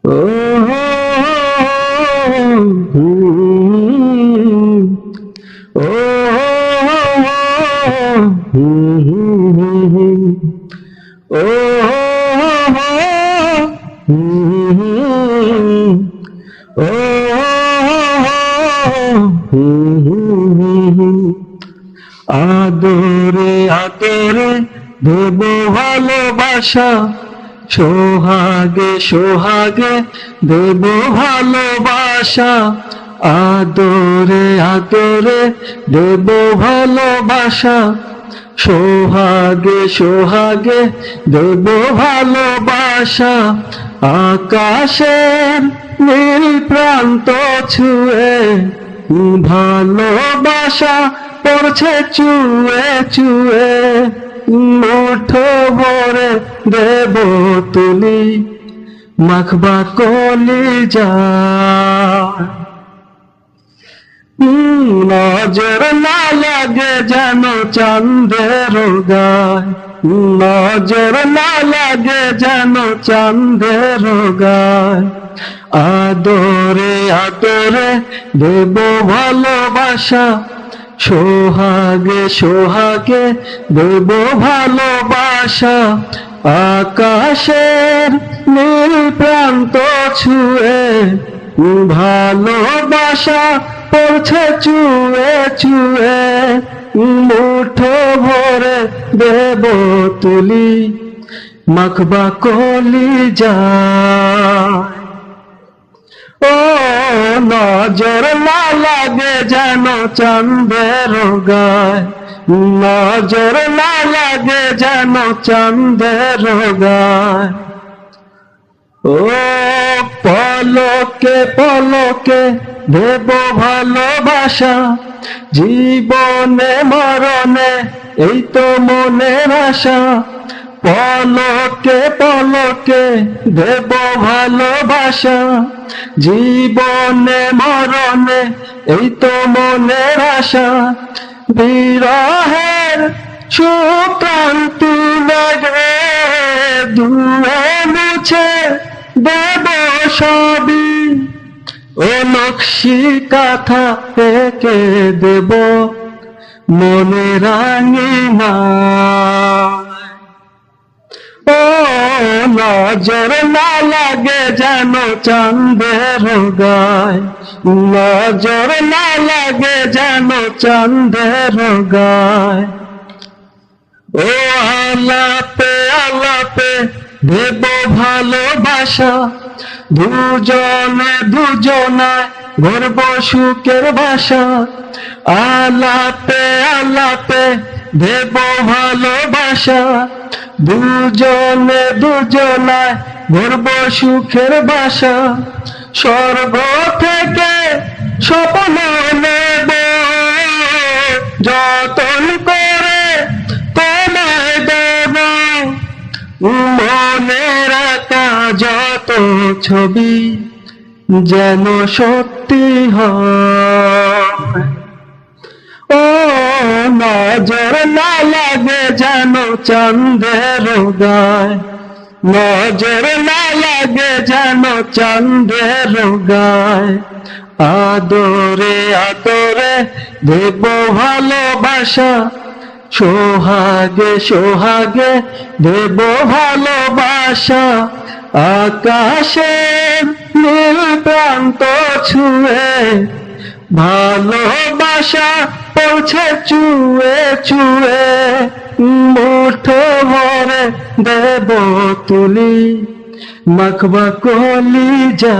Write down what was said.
ও ও ও আদরে আদরে দেব ভালোবাসা, সোহাগে সোহাগে দেব ভালোবাসা, আদরে আদরে দেব ভালোবাসা, সোহাগে সোহাগে দেব ভালোবাসা। আকাশের নীল প্রান্ত ছুঁয়ে ভালোবাসা পড়ছে চুয়ে চুয়ে, মুঠো ভরে দেব তুলি মাখবা কলিজা। নজর না লাগে যেন চাঁদের গায়, নজর না লাগে যেন চাঁদের গায়, আদরে আদরে দেব ভালোবাসা, সোহাগে সোহাগে দেব ভালোবাসা। আকাশের নীল প্রান্ত ছুঁয়ে ভালোবাসা পড়ছে চুয়ে চুয়ে, মুঠো ভরে দেব তুলি মাখবা কলিজা। ও নজর না লাগে যেন চাঁদের গায়, নজর না লাগে যেন চাঁদের গায়। ও পলকে পলকে দেব ভালোবাসা, জীবনে মরণে এই তো মনের আশা। পলকে পলকে দেব ভালোবাসা, জীবনে মরণে এই তো মনের আশা। বিরহের সুক্রান্তি মেঘে ধুয়ে মুছে দেব সবই, ও নকশি কাঁথা এঁকে দেব মনে রাঙিনা। ও নজর না লাগে যেন চাঁদের গায়, নজর না লাগে যেন চাঁদের গায়। ও আলাপে আলাপে দেব ভালোবাসা, দুজনে দুজনায় গর্ব সুখের ভাষা। আলাপে আলাপে দেব ভালোবাসা, দুজনে দুজনায় গর্ব সুখের ভাষা। স্বর্গ থেকে স্বপ্ন নেব যতন করে তোমায় দেব, মনে রাখা যত ছবি যেন সত্যি হয়। ও নজর না লাগে যেন চাঁদের গায়, নজর না লাগে যেন চাঁদের গায়, আদরে আদরে দেব ভালোবাসা, সোহাগে সোহাগে দেব ভালোবাসা। আকাশের নীল প্রান্ত ছুঁয়ে ভালোবাসা পড়ছে চুয়ে চুয়ে, মুঠো ভরে দেব তুলি মাখবা কলিজা।